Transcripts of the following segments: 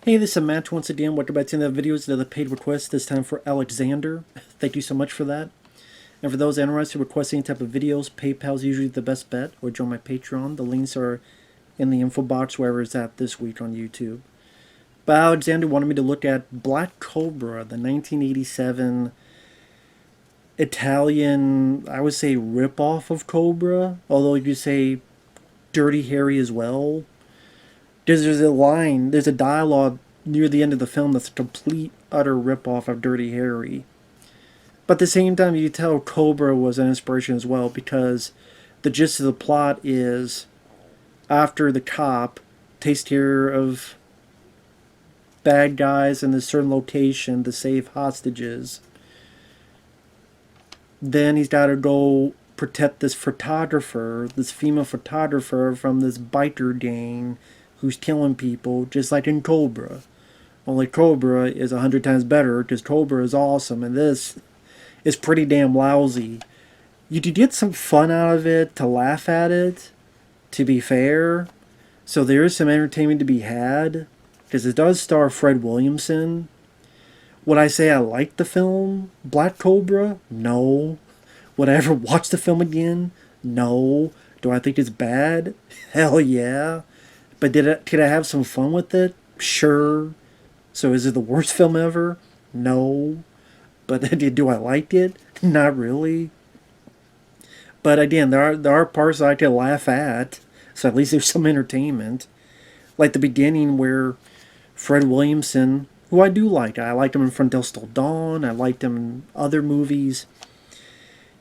Hey, this is Matt once again. Welcome back to another video. It's another paid request, this time for Aleksandr. Thank you so much for that. And for those interested in requesting any type of videos, PayPal is usually the best bet, or join my Patreon. The links are in the info box wherever it's at this week on YouTube. But Aleksandr wanted me to look at Black Cobra, the 1987 Italian, I would say, ripoff of Cobra, although you could say Dirty Harry as well. There's a line, there's a dialogue near the end of the film that's a complete, utter ripoff of Dirty Harry. But at the same time, you tell Cobra was an inspiration as well, because the gist of the plot is after the cop takes care of bad guys in a certain location to save hostages, then he's got to go protect this photographer, this female photographer, from this biker gang who's killing people, just like in Cobra. Only Cobra is 100 times better, because Cobra is awesome, and this is pretty damn lousy. You could get some fun out of it, to laugh at it, to be fair. So there is some entertainment to be had, because it does star Fred Williamson. Would I say I liked the film, Black Cobra? No. Would I ever watch the film again? No. Do I think it's bad? Hell yeah. But could I have some fun with it? Sure. So is it the worst film ever? No. But do I like it? Not really. But again, there are parts I could laugh at, so at least there's some entertainment. Like the beginning where Fred Williamson, who I do like, I liked him in From Dusk Till Dawn, I liked him in other movies.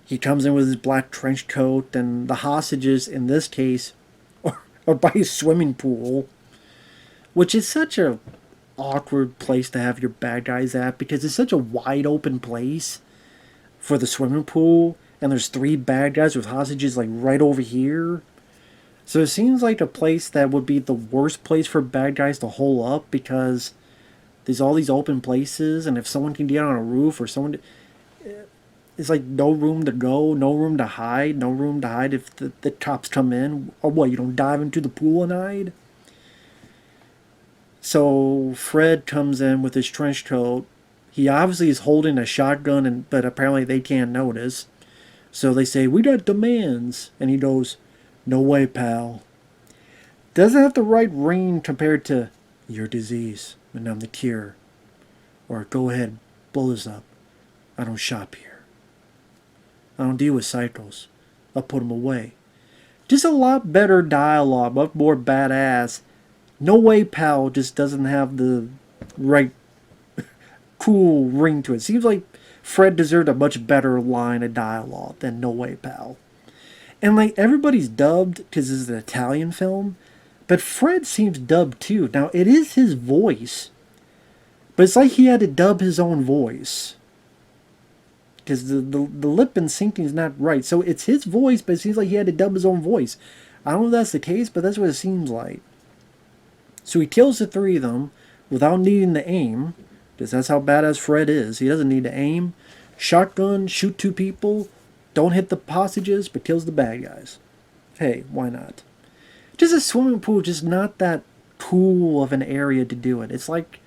He comes in with his black trench coat, and the hostages in this case are by his swimming pool, which is such a awkward place to have your bad guys at, because it's such a wide open place for the swimming pool, and there's 3 bad guys with hostages like right over here. So it seems like a place that would be the worst place for bad guys to hole up, because there's all these open places, and if someone can get on a roof, or someone, it's like no room to go, no room to hide, no room to hide if the cops come in. Or what, you don't dive into the pool and hide? So Fred comes in with his trench coat. He obviously is holding a shotgun, but apparently they can't notice. So they say, "We got demands." And he goes, "No way, pal." Doesn't have the right ring compared to "Your disease, and I'm the cure." Or "Go ahead, blow this up. I don't shop here. I don't deal with cycles. I'll put them away." Just a lot better dialogue, much more badass. "No way, pal" just doesn't have the right cool ring to it. Seems like Fred deserved a much better line of dialogue than "No way, pal." And like everybody's dubbed because this is an Italian film, but Fred seems dubbed too. Now it is his voice, but it's like he had to dub his own voice, because the lip and syncing is not right. So it's his voice, but it seems like he had to dub his own voice. I don't know if that's the case, but that's what it seems like. So he kills the 3 of them without needing to aim, because that's how badass Fred is. He doesn't need to aim. Shotgun, shoot 2 people, don't hit the hostages, but kills the bad guys. Hey, why not? Just a swimming pool, just not that cool of an area to do it. It's like,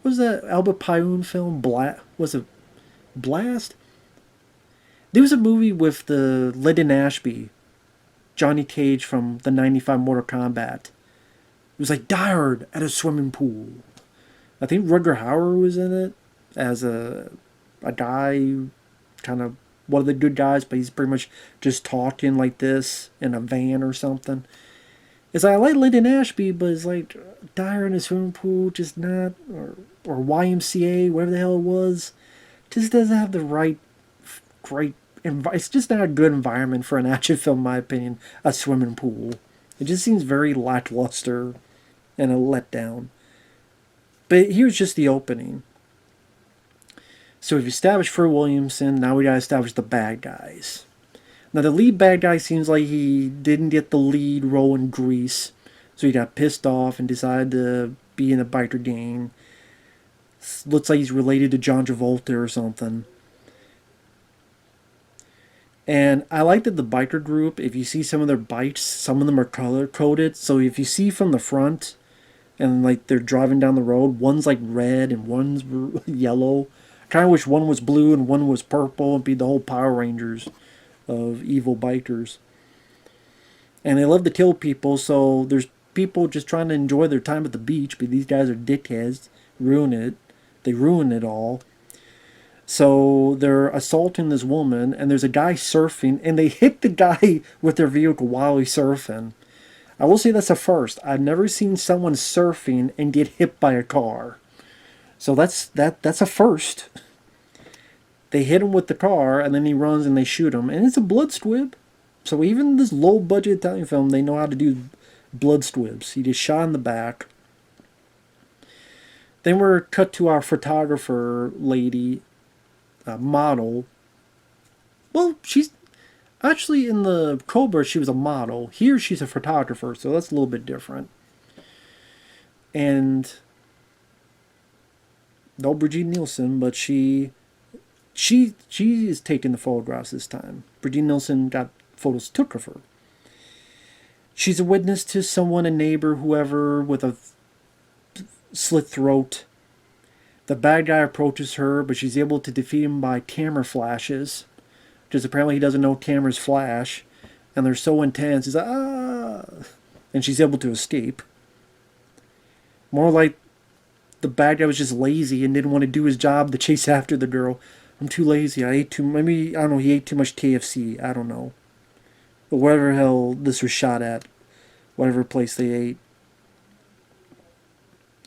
what was that Albert Pyun film? Was it Blast? There was a movie with the Lyndon Ashby, Johnny Cage from the 95 Mortal Kombat. It was like Die Hard at a swimming pool. I think Rutger Hauer was in it as a guy, kind of one of the good guys, but he's pretty much just talking like this in a van or something. It's like, I like Lyndon Ashby, but it's like Die Hard in a swimming pool, just not, or YMCA, whatever the hell it was, just doesn't have the right, great, it's just not a good environment for an action film, in my opinion, a swimming pool. It just seems very lackluster and a letdown. But here's just the opening. So we've established Fred Williamson, now we gotta establish the bad guys. Now the lead bad guy seems like he didn't get the lead role in Grease, so he got pissed off and decided to be in a biker gang. Looks like he's related to John Travolta or something. And I like that the biker group, if you see some of their bikes, some of them are color coded. So if you see from the front and like they're driving down the road. One's like red and one's yellow. I kind of wish one was blue and one was purple and be the whole Power Rangers of evil bikers. And they love to kill people, so there's people just trying to enjoy their time at the beach, but these guys are dickheads, ruin it. They ruin it all. So they're assaulting this woman, and there's a guy surfing, and they hit the guy with their vehicle while he's surfing. I will say that's a first. I've never seen someone surfing and get hit by a car. So that's a first. They hit him with the car, and then he runs and they shoot him, and it's a blood squib. So even this low budget Italian film, they know how to do blood squibs. He just shot in the back. Then we're cut to our photographer lady, model. Well, she's actually in the Cobra, she was a model. Here she's a photographer, so that's a little bit different. And no Brigitte Nielsen, but she is taking the photographs this time. Brigitte Nielsen got photos took of her. She's a witness to someone, a neighbor, whoever, with a slit throat. The bad guy approaches her, but she's able to defeat him by camera flashes. Because apparently he doesn't know cameras flash. And they're so intense, he's like, ah! And she's able to escape. More like the bad guy was just lazy and didn't want to do his job to chase after the girl. I'm too lazy. I ate too, maybe, I don't know, he ate too much KFC. I don't know. But wherever the hell this was shot at. Whatever place they ate.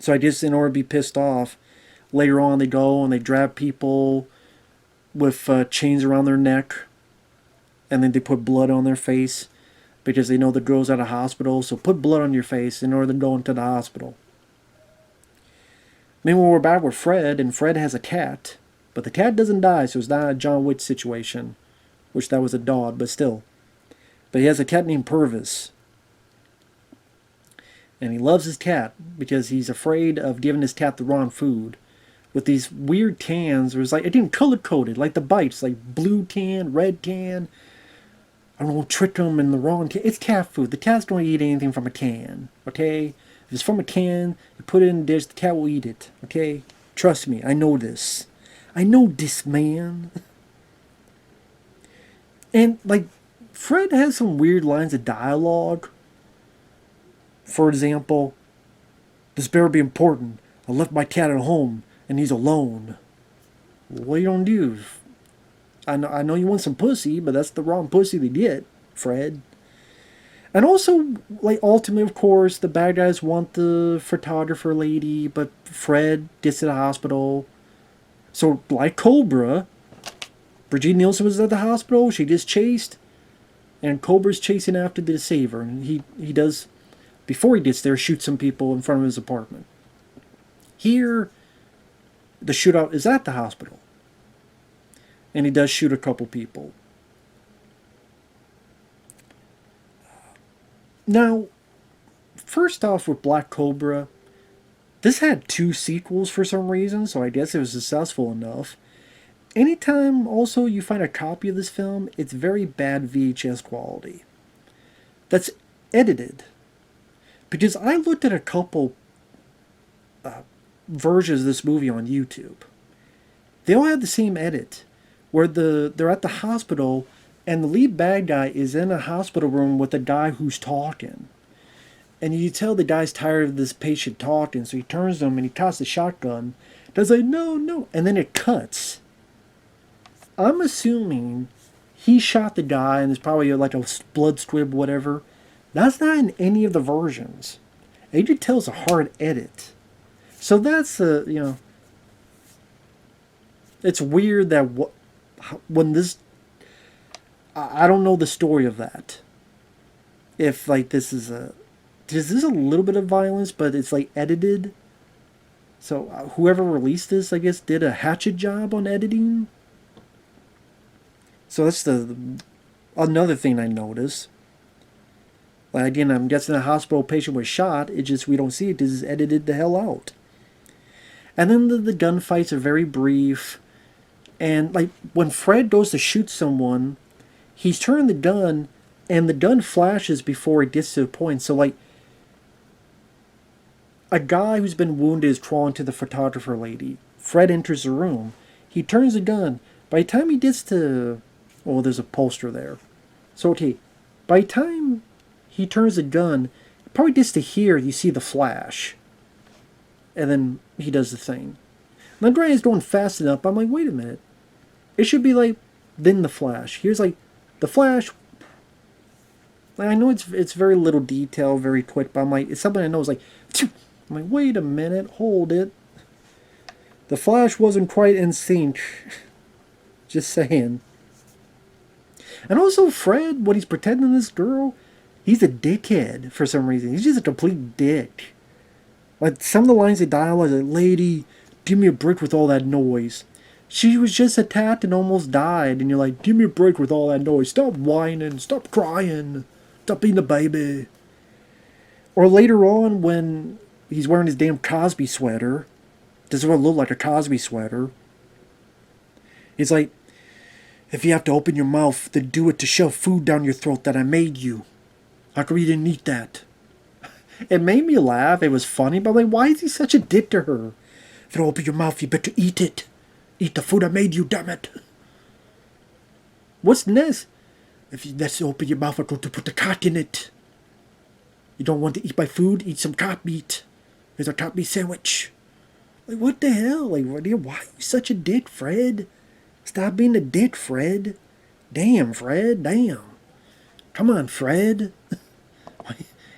So I guess in order to be pissed off, later on they go and they grab people with chains around their neck. And then they put blood on their face. Because they know the girl's at a hospital. So put blood on your face in order to go into the hospital. Meanwhile, we're back with Fred. And Fred has a cat. But the cat doesn't die. So it's not a John Wick situation. Which that was a dog. But still. But he has a cat named Purvis. And he loves his cat because he's afraid of giving his cat the wrong food. With these weird tans, it was like, it didn't color coded, like the bites, like blue tan, red tan. I don't know, trick them in the wrong can. It's cat food. The cat's don't eat anything from a can, okay? If it's from a can, you put it in a dish, the cat will eat it, okay? Trust me, I know this. I know this, man. And, like, Fred has some weird lines of dialogue. For example, this better be important. I left my cat at home, and he's alone. What are you gonna do? I know you want some pussy, but that's the wrong pussy to get, Fred. And also, like, ultimately, of course, the bad guys want the photographer lady, but Fred gets to the hospital. So, like Cobra, Brigitte Nielsen was at the hospital, she gets chased, and Cobra's chasing after the saver, and he does... Before he gets there, shoot some people in front of his apartment. Here, the shootout is at the hospital. And he does shoot a couple people. Now, first off with Black Cobra, this had 2 sequels for some reason, so I guess it was successful enough. Anytime also you find a copy of this film, it's very bad VHS quality. That's edited. Because I looked at a couple versions of this movie on YouTube. They all have the same edit. Where they're at the hospital and the lead bad guy is in a hospital room with a guy who's talking. And you tell the guy's tired of this patient talking, so he turns to him and he cocks the shotgun. Does like, no. And then it cuts. I'm assuming he shot the guy and there's probably like a blood squib, whatever. That's not in any of the versions. It just tells a hard edit. So that's it's weird that when this, I don't know the story of that. If like this is a little bit of violence, but it's like edited. So whoever released this, I guess, did a hatchet job on editing. So that's another thing I noticed. Like again, I'm guessing a hospital patient was shot. It just, we don't see it. This is edited the hell out. And then the gunfights are very brief. And like when Fred goes to shoot someone, he's turning the gun, and the gun flashes before it gets to the point. So like, A guy who's been wounded is crawling to the photographer lady. Fred enters the room. He turns the gun. By the time he gets to... Oh, there's a poster there. So, okay. By the time he turns the gun, probably gets to here, you see the flash. And then he does the thing. And Andrea's going fast enough. I'm like, wait a minute. It should be like, then the flash. Here's like, the flash. I know it's very little detail, very quick, but I'm like, it's something I know is like, phew. I'm like, wait a minute, hold it. The flash wasn't quite in sync. Just saying. And also Fred, when he's pretending this girl, he's a dickhead for some reason. He's just a complete dick. Like, some of the lines of dialogue are like, lady, give me a break with all that noise. She was just attacked and almost died. And you're like, give me a break with all that noise. Stop whining. Stop crying. Stop being a baby. Or later on when he's wearing his damn Cosby sweater. Does it look like a Cosby sweater? He's like, if you have to open your mouth, then do it to shove food down your throat that I made you. How come you didn't eat that? It made me laugh. It was funny, but I'm like, why is he such a dick to her? If you don't open your mouth, you better eat it. Eat the food I made you, damn it. What's next? If you let's open your mouth, I'm going to put the cock in it. You don't want to eat my food? Eat some cock meat. Here's a cock meat sandwich. Like, what the hell? Like, why are you such a dick, Fred? Stop being a dick, Fred. Damn, Fred, damn. Come on, Fred.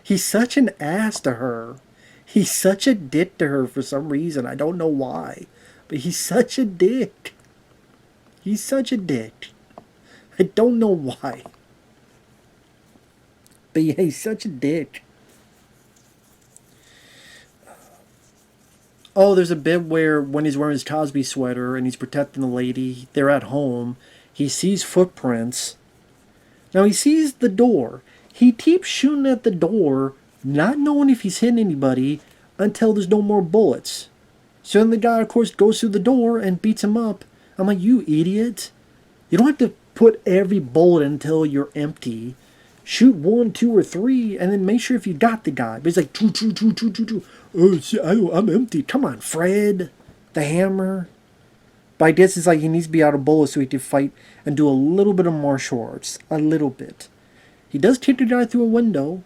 He's such an ass to her. He's such a dick to her for some reason. I don't know why. But he's such a dick. He's such a dick. I don't know why. But yeah, he's such a dick. Oh, there's a bit where when he's wearing his Cosby sweater and he's protecting the lady, they're at home. He sees footprints. Now he sees the door. He keeps shooting at the door, not knowing if he's hitting anybody until there's no more bullets. So then the guy, of course, goes through the door and beats him up. I'm like, you idiot. You don't have to put every bullet until you're empty. Shoot 1, 2, or 3, and then make sure if you got the guy. But he's like, choo. Oh, I'm empty. Come on, Fred. The hammer. But I guess it's like he needs to be out of bullets so he can fight and do a little bit of martial arts. A little bit. He does kick the guy through a window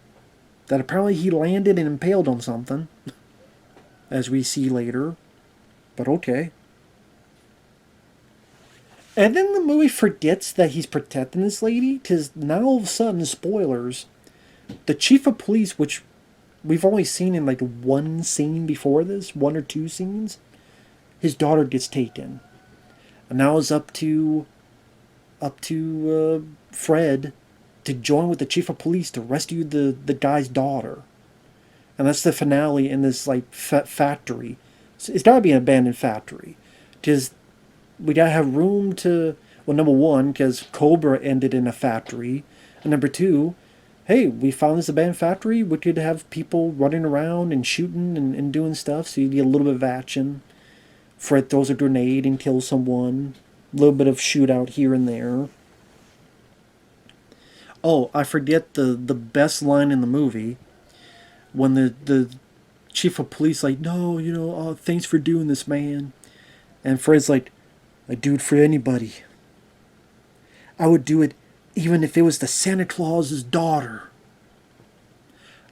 that apparently he landed and impaled on something. As we see later. But okay. And then the movie forgets that he's protecting this lady, because now all of a sudden, spoilers, the chief of police, which we've only seen in like one scene before this, 1 or 2 scenes, his daughter gets taken. And now it's up to Fred to join with the chief of police to rescue the guy's daughter. And that's the finale in this like factory. So it's got to be an abandoned factory. Because we gotta have room to, well, number 1, because Cobra ended in a factory, and number 2, hey, we found this abandoned factory, we could have people running around and shooting and doing stuff, so you get a little bit of action. Fred throws a grenade and kills someone, a little bit of shootout here and there. Oh, I forget the best line in the movie, when the chief of police like, no, thanks for doing this, man. And Fred's like, I'd do it for anybody. I would do it even if it was the Santa Claus's daughter.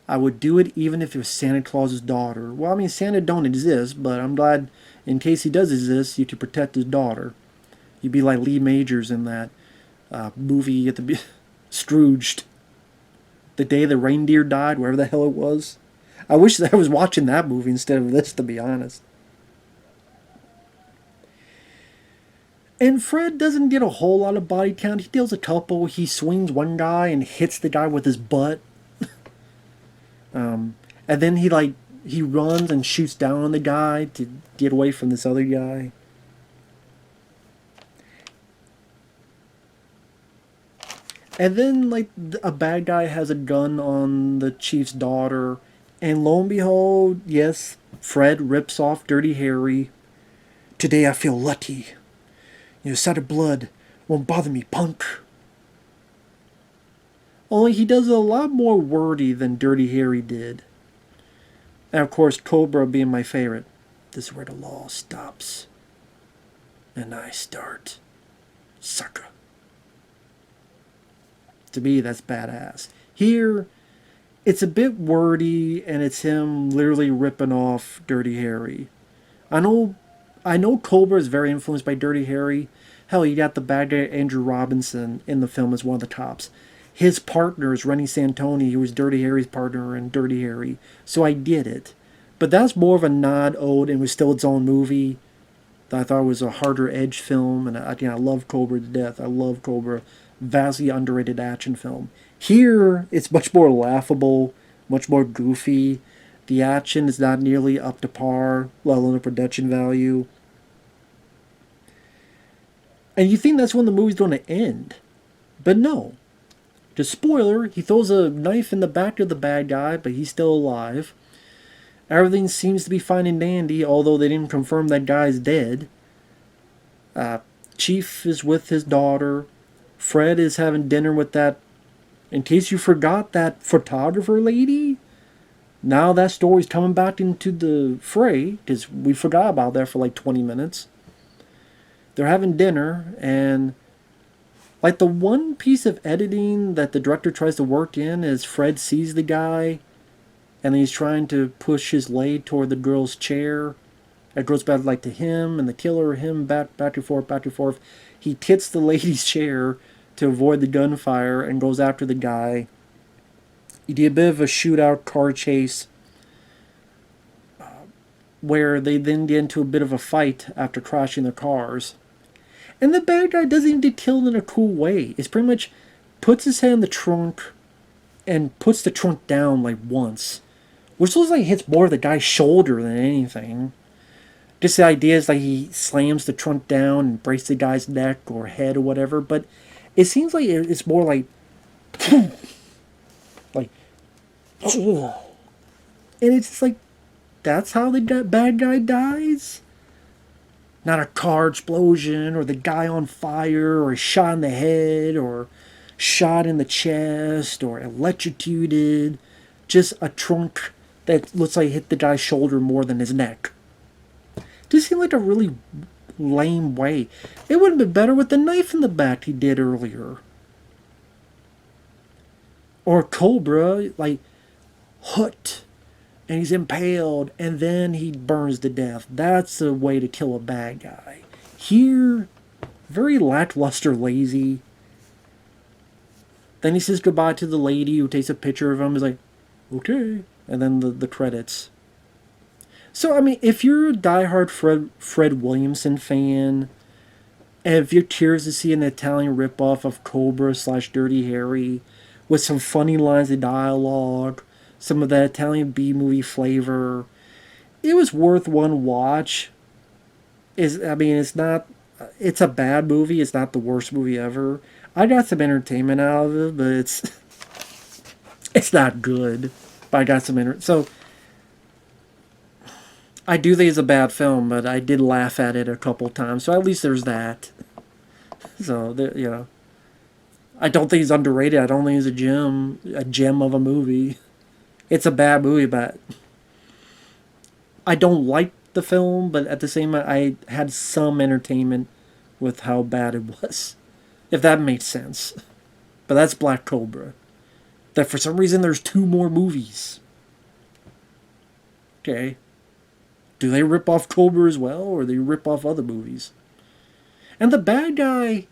I would do it even if it was Santa Claus's daughter. Well, I mean, Santa don't exist, but I'm glad in case he does exist, you could protect his daughter. You'd be like Lee Majors in that movie at the Scrooged. The day the reindeer died, wherever the hell it was. I wish that I was watching that movie instead of this, to be honest. And Fred doesn't get a whole lot of body count. He deals a couple. He swings one guy and hits the guy with his butt. And then he runs and shoots down on the guy to get away from this other guy. And then a bad guy has a gun on the chief's daughter. And lo and behold, yes, Fred rips off Dirty Harry. Today I feel lucky. Sight of blood won't bother me, punk. Only he does a lot more wordy than Dirty Harry did. And of course, Cobra being my favorite. This is where the law stops. And I start. Sucker. To me, that's badass. Here, it's a bit wordy, and it's him literally ripping off Dirty Harry. I know, I know Cobra is very influenced by Dirty Harry. Hell, you got the bad guy Andrew Robinson in the film as one of the cops. His partner is Rennie Santoni, who was Dirty Harry's partner in Dirty Harry. So I get it. But that's more of a nod ode and was still its own movie. I thought it was a harder edge film, and I love Cobra to death. I love Cobra. Vastly underrated action film. Here, it's much more laughable, much more goofy. The action is not nearly up to par, let alone the production value. And you think that's when the movie's going to end. But no. Just spoiler, he throws a knife in the back of the bad guy, but he's still alive. Everything seems to be fine and dandy, although they didn't confirm that guy's dead. Chief is with his daughter. Fred is having dinner with that, in case you forgot, that photographer lady. Now that story's coming back into the fray, because we forgot about that for like 20 minutes. They're having dinner, and like the one piece of editing that the director tries to work in is Fred sees the guy, and he's trying to push his leg toward the girl's chair. It goes back like to him and the killer, him back and forth, back and forth. He hits the lady's chair to avoid the gunfire and goes after the guy. You do a bit of a shootout car chase where they then get into a bit of a fight after crashing their cars. And the bad guy doesn't even get killed in a cool way. It's pretty much puts his head in the trunk and puts the trunk down like once. Which looks like it hits more of the guy's shoulder than anything. Just the idea is like he slams the trunk down and breaks the guy's neck or head or whatever. But it seems like it's more like... like... and it's just like... That's how the bad guy dies? Not a car explosion, or the guy on fire, or a shot in the head, or shot in the chest, or electrocuted. Just a trunk that looks like it hit the guy's shoulder more than his neck. Just seemed like a really lame way. It would have been better with the knife in the back he did earlier. Or Cobra, like, hooked. And he's impaled, and then he burns to death. That's the way to kill a bad guy. Here, very lackluster, lazy. Then he says goodbye to the lady who takes a picture of him. He's like, okay. And then the credits. So, I mean, if you're a diehard Fred Williamson fan, and if you're curious to see an Italian ripoff of Cobra / Dirty Harry, with some funny lines of dialogue, some of that Italian B-movie flavor, it was worth one watch. It's a bad movie. It's not the worst movie ever. I got some entertainment out of it, but it's not good. But I got some so I do think it's a bad film, but I did laugh at it a couple times. So at least there's that. So I don't think it's underrated. I don't think it's a gem of a movie. It's a bad movie, but I don't like the film, but at the same time, I had some entertainment with how bad it was. If that makes sense. But that's Black Cobra. That for some reason there's 2 more movies. Okay. Do they rip off Cobra as well, or do they rip off other movies? And the bad guy,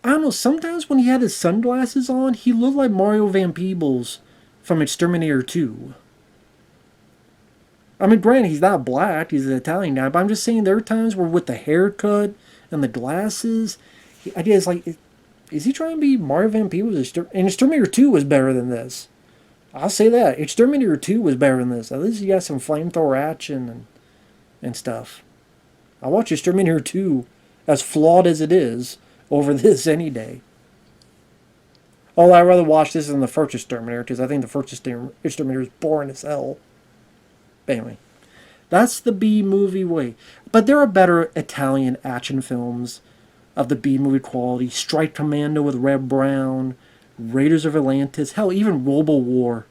I don't know, sometimes when he had his sunglasses on, he looked like Mario Van Peebles from Exterminator 2. I mean, granted, he's not black, he's an Italian guy, but I'm just saying there are times where with the haircut and the glasses, I guess, like, is he trying to be Mario Van Peebles? And Exterminator 2 was better than this. I'll say that. Exterminator 2 was better than this. At least you got some flamethrower action and stuff. I watch Exterminator 2, as flawed as it is, over this any day. Oh, I'd rather watch this than the first Exterminator, because I think the first Exterminator is boring as hell. But anyway, that's the B-movie way. But there are better Italian action films of the B-movie quality. Strike Commando with Red Brown, Raiders of Atlantis, hell, even Robo War.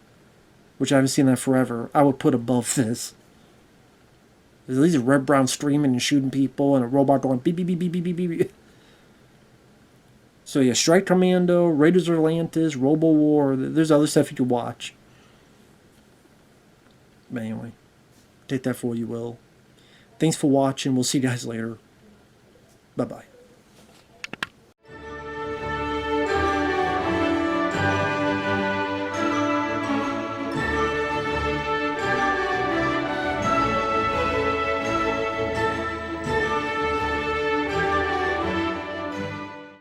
which I haven't seen that forever, I would put above this. There's at least a Red Brown streaming and shooting people and a robot going beep beep beep beep beep beep beep. So yeah, Strike Commando, Raiders of Atlantis, Robo War. There's other stuff you could watch. But anyway, take that for what you will. Thanks for watching. We'll see you guys later. Bye bye.